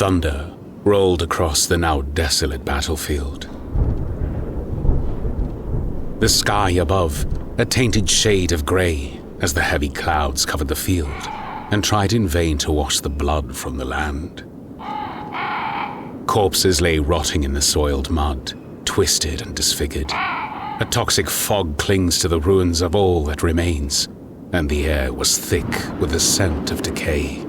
Thunder rolled across the now desolate battlefield. The sky above, a tainted shade of grey as the heavy clouds covered the field and tried in vain to wash the blood from the land. Corpses lay rotting in the soiled mud, twisted and disfigured. A toxic fog clings to the ruins of all that remains, and the air was thick with the scent of decay.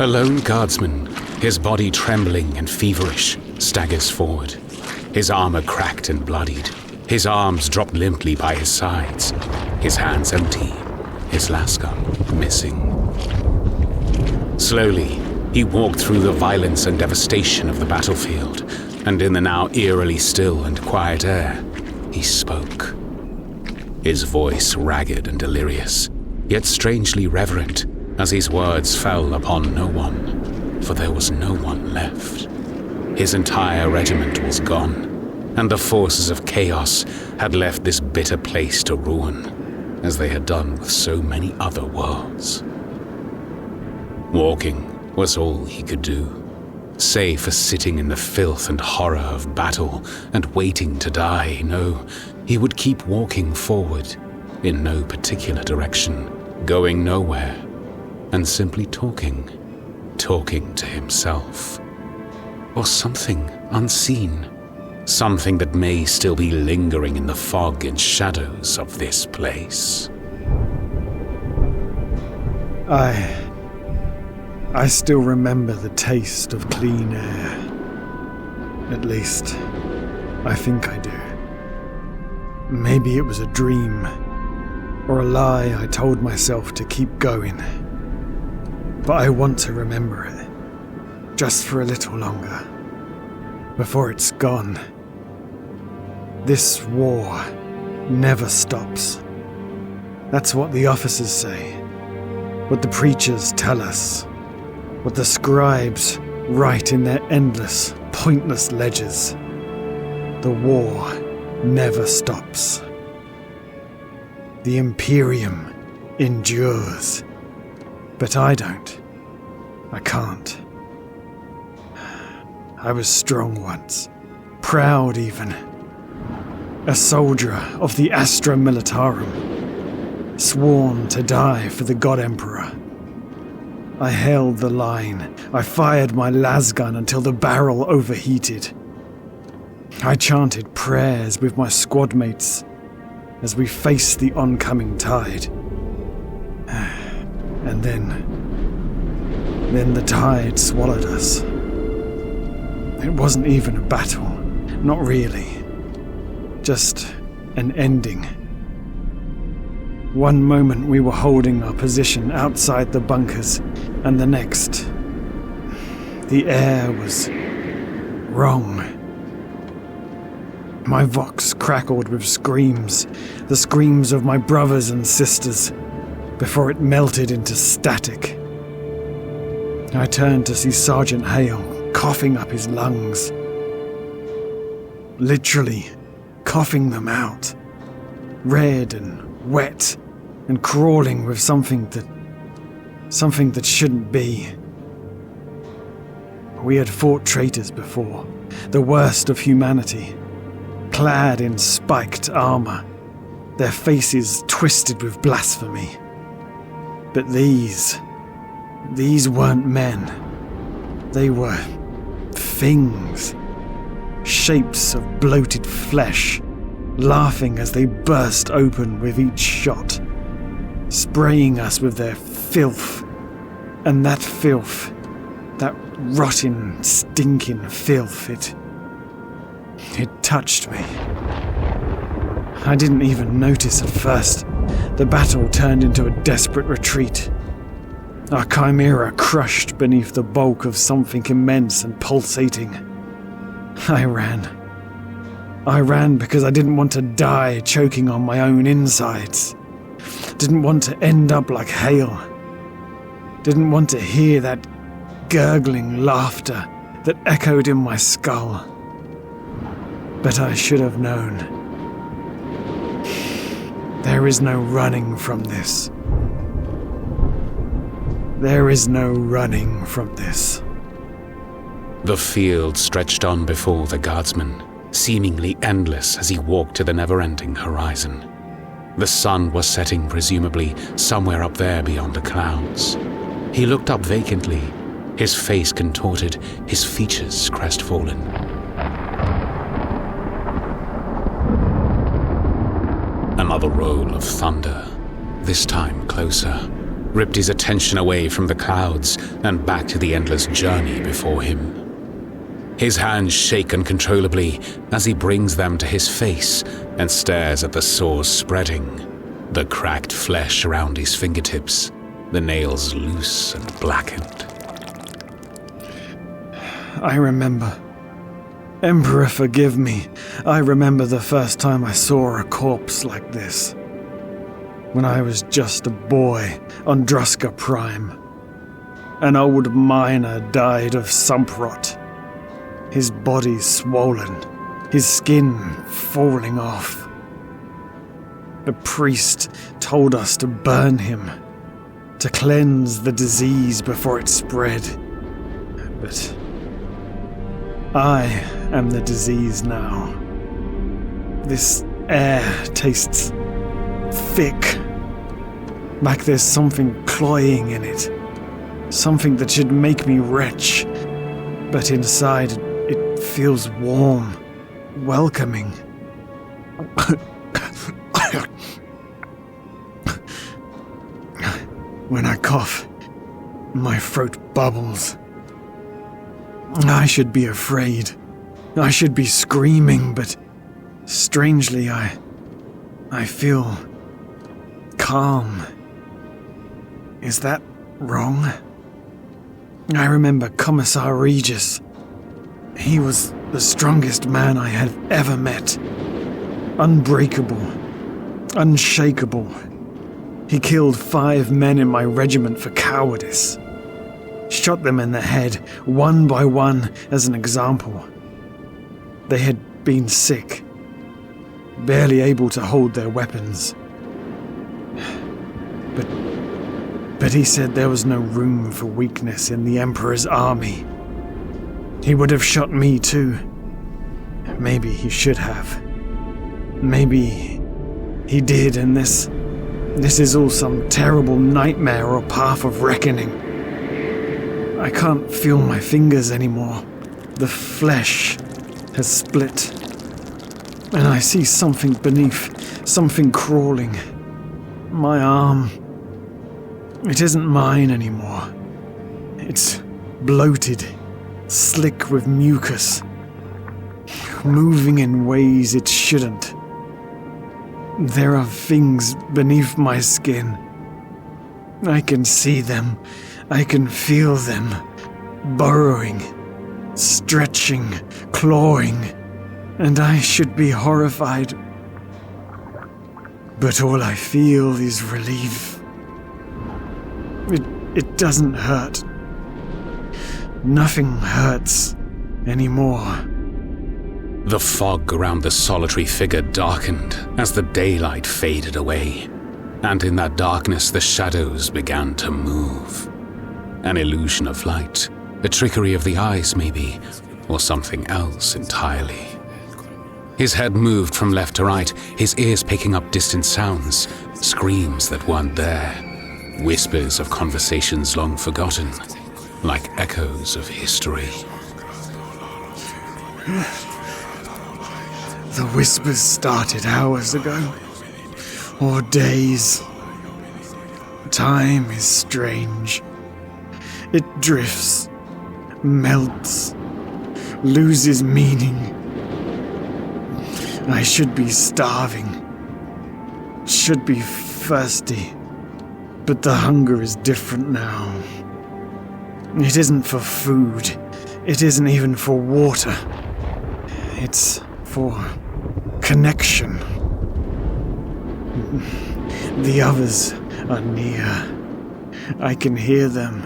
A lone guardsman, his body trembling and feverish, staggers forward. His armor cracked and bloodied, his arms dropped limply by his sides, his hands empty, his lascar missing. Slowly, he walked through the violence and devastation of the battlefield, and in the now eerily still and quiet air, he spoke. His voice ragged and delirious, yet strangely reverent, as his words fell upon no one, for there was no one left. His entire regiment was gone, and the forces of chaos had left this bitter place to ruin, as they had done with so many other worlds. Walking was all he could do, save for sitting in the filth and horror of battle and waiting to die. No, he would keep walking forward, in no particular direction, going nowhere, and simply talking to himself. Or something unseen, something that may still be lingering in the fog and shadows of this place. I still remember the taste of clean air. At least, I think I do. Maybe it was a dream, or a lie I told myself to keep going. But I want to remember it, just for a little longer, before it's gone. This war never stops. That's what the officers say, what the preachers tell us, what the scribes write in their endless, pointless ledgers. The war never stops. The Imperium endures. But I don't. I can't. I was strong once, proud even. A soldier of the Astra Militarum, sworn to die for the God Emperor. I held the line. I fired my lasgun until the barrel overheated. I chanted prayers with my squad mates as we faced the oncoming tide. And then the tide swallowed us. It wasn't even a battle, not really. Just an ending. One moment we were holding our position outside the bunkers, and the next, the air was wrong. My vox crackled with screams, the screams of my brothers and sisters, before it melted into static. I turned to see Sergeant Hale coughing up his lungs. Literally coughing them out. Red and wet and crawling with something that shouldn't be. We had fought traitors before, the worst of humanity, clad in spiked armor, their faces twisted with blasphemy. But these weren't men. They were things, shapes of bloated flesh, laughing as they burst open with each shot, spraying us with their filth. And that filth, that rotten, stinking filth, it touched me. I didn't even notice at first. The battle turned into a desperate retreat. Our chimera crushed beneath the bulk of something immense and pulsating. I ran because I didn't want to die choking on my own insides. Didn't want to end up like Hale. Didn't want to hear that gurgling laughter that echoed in my skull. But I should have known. There is no running from this. There is no running from this. The field stretched on before the guardsman, seemingly endless as he walked to the never-ending horizon. The sun was setting presumably somewhere up there beyond the clouds. He looked up vacantly, his face contorted, his features crestfallen. Another roll of thunder, this time closer, ripped his attention away from the clouds and back to the endless journey before him. His hands shake uncontrollably as he brings them to his face and stares at the sores spreading, the cracked flesh around his fingertips, the nails loose and blackened. I remember. Emperor, forgive me. I remember the first time I saw a corpse like this. When I was just a boy on Druska Prime. An old miner died of sump rot. His body swollen, his skin falling off. The priest told us to burn him, to cleanse the disease before it spread. But I am the disease now. This air tastes thick, like there's something cloying in it, something that should make me retch, but inside it feels warm, welcoming. When I cough, my throat bubbles. I should be afraid. I should be screaming, but strangely I feel calm. Is that wrong? I remember Commissar Regis. He was the strongest man I had ever met. Unbreakable, unshakable. He killed 5 men in my regiment for cowardice. Shot them in the head, one by one, as an example. They had been sick, barely able to hold their weapons. But he said there was no room for weakness in the Emperor's army. He would have shot me too. Maybe he should have. Maybe he did, and this is all some terrible nightmare or path of reckoning. I can't feel my fingers anymore. The flesh has split. And I see something beneath, something crawling. My arm. It isn't mine anymore. It's bloated, slick with mucus, moving in ways it shouldn't. There are things beneath my skin. I can see them. I can feel them. Burrowing, stretching, clawing. And I should be horrified. But all I feel is relief. It doesn't hurt. Nothing hurts anymore. The fog around the solitary figure darkened as the daylight faded away, and in that darkness the shadows began to move. An illusion of light, a trickery of the eyes maybe, or something else entirely. His head moved from left to right, his ears picking up distant sounds, screams that weren't there, whispers of conversations long forgotten, like echoes of history. The whispers started hours ago, or days. Time is strange. It drifts, melts, loses meaning. I should be starving, should be thirsty, but the hunger is different now. It isn't for food, it isn't even for water. It's for connection. The others are near. I can hear them.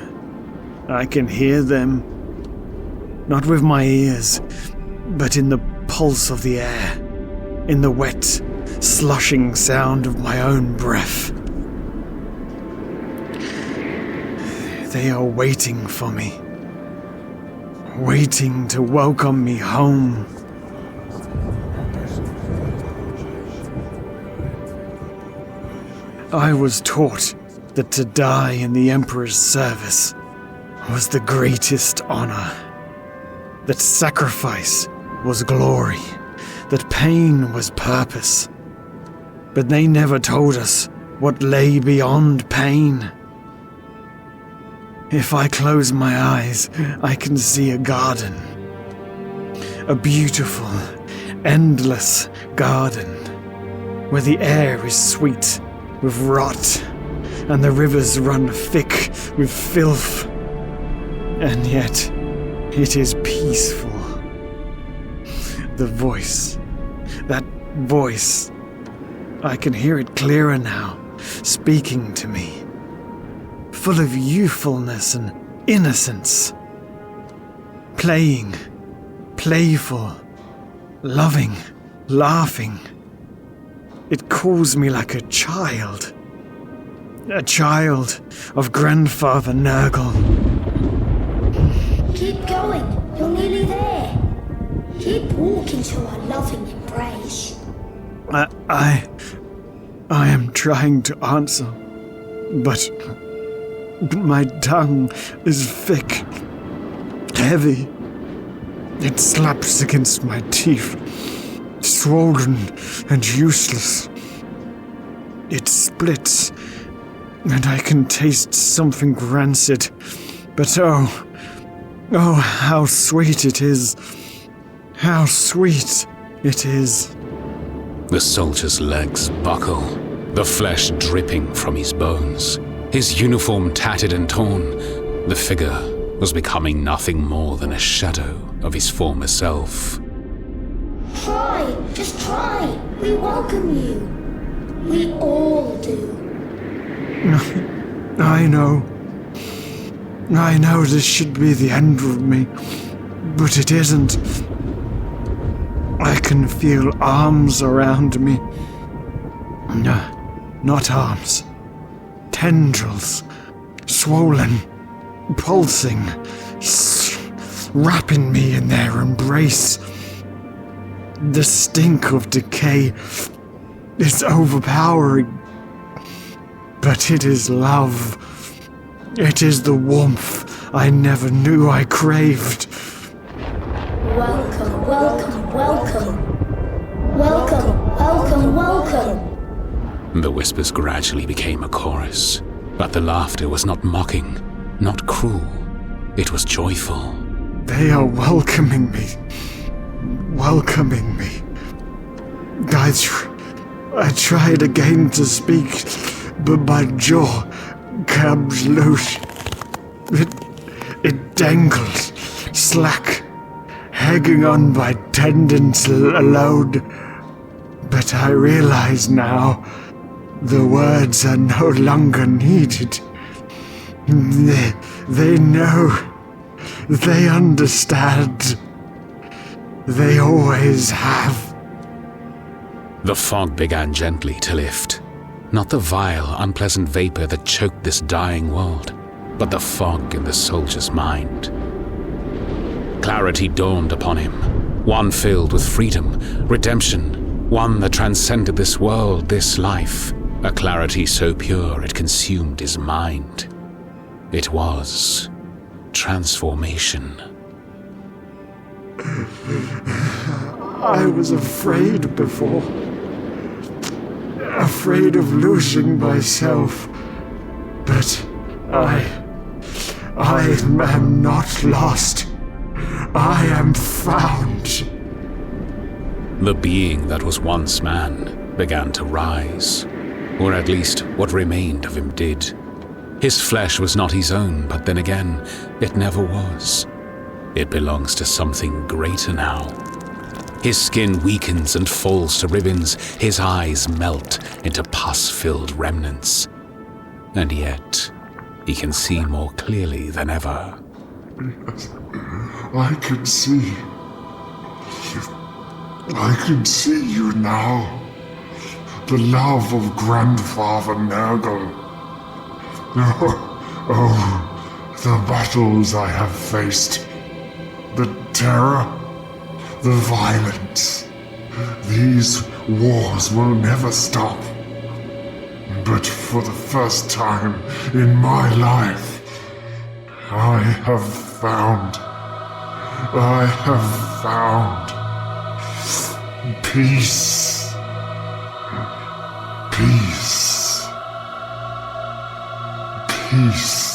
I can hear them. Not with my ears, but in the pulse of the air. In the wet, slushing sound of my own breath. They are waiting for me. Waiting to welcome me home. I was taught that to die in the Emperor's service was the greatest honor. That sacrifice was glory. That pain was purpose. But they never told us what lay beyond pain. If I close my eyes, I can see a garden. A beautiful, endless garden, where the air is sweet with rot, and the rivers run thick with filth. And yet, it is peaceful. The voice, that voice, I can hear it clearer now, speaking to me. Full of youthfulness and innocence. Playing, playful, loving, laughing. It calls me like a child. A child of Grandfather Nurgle. Keep going, you're nearly there. Keep walking to our loving embrace. I am trying to answer, but my tongue is thick, heavy. It slaps against my teeth, swollen and useless. It splits, and I can taste something rancid. But oh, how sweet it is. How sweet it is. The soldier's legs buckle, the flesh dripping from his bones. His uniform tattered and torn, the figure was becoming nothing more than a shadow of his former self. Try, just try. We welcome you. We all do. I know this should be the end of me, but it isn't. I can feel arms around me. No, not arms. Tendrils, swollen, pulsing, wrapping me in their embrace. The stink of decay is overpowering, but it is love. It is the warmth I never knew I craved. Welcome, welcome, welcome. Welcome, welcome, welcome. The whispers gradually became a chorus, but the laughter was not mocking, not cruel. It was joyful. They are welcoming me. Welcoming me. I tried again to speak, but my jaw comes loose. It dangles, slack, hanging on by tendons alone. But I realize now, the words are no longer needed. They know. They understand. They always have. The fog began gently to lift. Not the vile, unpleasant vapor that choked this dying world, but the fog in the soldier's mind. Clarity dawned upon him, one filled with freedom, redemption, one that transcended this world, this life, a clarity so pure it consumed his mind. It was transformation. I was afraid before. Afraid of losing myself. But I am not lost. I am found. The being that was once man began to rise, or at least what remained of him did. His flesh was not his own, but then again, it never was. It belongs to something greater now. His skin weakens and falls to ribbons, his eyes melt into pus-filled remnants. And yet, he can see more clearly than ever. I can see. I can see you now. The love of Grandfather Nurgle. The battles I have faced, the terror, the violence, these wars will never stop. But for the first time in my life, I have found peace. Peace. Peace.